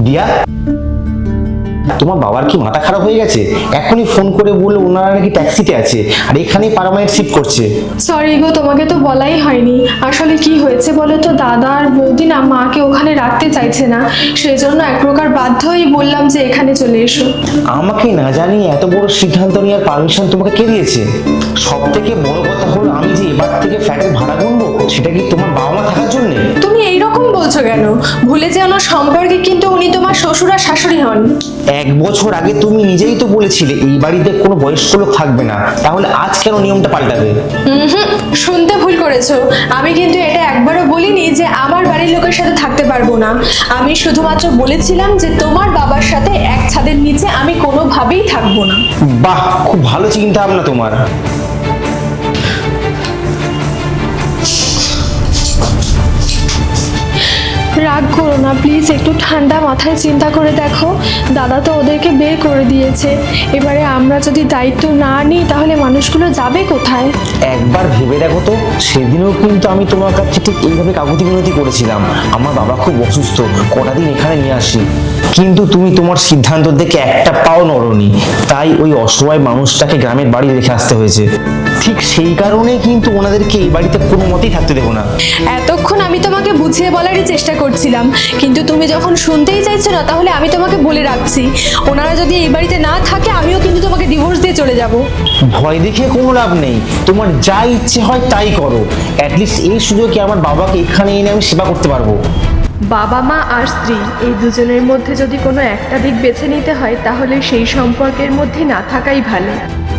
দিয়া, তোমার বাবার কি মাথা খারাপ হয়ে গেছে? এখনই ফোন করে বললো ওনারা নাকি ট্যাক্সিতে আছে আর এখানেই পার্মানেন্ট শিফট করছে। সরি গো, তোমাকে তো বলাই হয়নি। আসলে কি হয়েছে বলো তো, দাদা আর বৌদি না মাকে ওখানে রাখতে চাইছে না, সেজন্য এক প্রকার বাধ্য হয়েই বললাম যে এখানে চলে এসো। আমাকে না জানিয়ে এত বড় সিদ্ধান্ত নেওয়ার পারমিশন তোমাকে কে দিয়েছে? সব থেকে বড় কথা হলো আমি যে এবার থেকে ফ্ল্যাটের ভাড়া গুনবো, সেটা কি তোমার বাবা মা থাকার জন্য? তুমি এইরকম বলছো কেন? ভুলে যেও না, সম্পর্কে কিন্তু উনি তোমার শ্বশুর আর শাশুড়ি হন। 1 বছর আগে তুমি নিজেই তো বলেছিলে এই বাড়িতে কোনো বয়স্ক লোক থাকবে না, তাহলে আজ কেন নিয়মটা পাল্টাবে? শুনতে ভুল করেছো। আমি কিন্তু এটা একবারও বলিনি যে আমার বাড়ির লোকের সাথে থাকতে পারবো না। আমি শুধুমাত্র বলেছিলাম যে তোমার বাবার সাথে এক ছাদের নিচে আমি কোনোভাবেই থাকবো না। বাহ, খুব ভালো চিন্তা ভাবনা তোমার। রাগ করো না প্লিজ, একটু ঠান্ডা মাথায় চিন্তা করে দেখো। দাদা তো ওদেরকে বের করে দিয়েছে, এবারে আমরা যদি দায়িত্ব না নিই তাহলে মানুষগুলো যাবে কোথায়? একবার ভেবে দেখো তো, সেদিনও কিন্তু আমি তোমার কাছে ঠিক এইভাবে কাকুতি মিনতি করেছিলাম, আমার বাবা খুব অসুস্থ, কটা দিন এখানে নিয়ে আসি। কিন্তু তুমি তোমার সিদ্ধান্ত দেখে একটা পাও নড়নি, তাই ওই অসহায় মানুষটাকে গ্রামের বাড়ি রেখে আসতে হয়েছে। ঠিক সেই কারণেই কিন্তু ওনাদেরকে এই বাড়িতে কোনো মতেই থাকতে দেবো না। এতক্ষণ আমি তোমাকে বুঝিয়ে বলারই চেষ্টা করছিলাম, কিন্তু তুমি যখন শুনতেই চাইছো না, তাহলে আমি তোমাকে বলে রাখছি, ওনারা যদি এই বাড়িতে না থাকে আমিও কিন্তু তোমাকে ডিভোর্স দিয়ে চলে যাব। ভয় দেখে কোনো লাভ নেই, তোমার যা ইচ্ছে হয় তাই করো। অ্যাটলিস্ট এই সুযোগে আমার বাবাকে এখানে এনে আমি সেবা করতে পারবো। বাবা মা আর স্ত্রী এই দুজনের মধ্যে যদি কোনো একটা দিক বেছে নিতে হয় তাহলে সেই সম্পর্কের মধ্যে না থাকাই ভালো।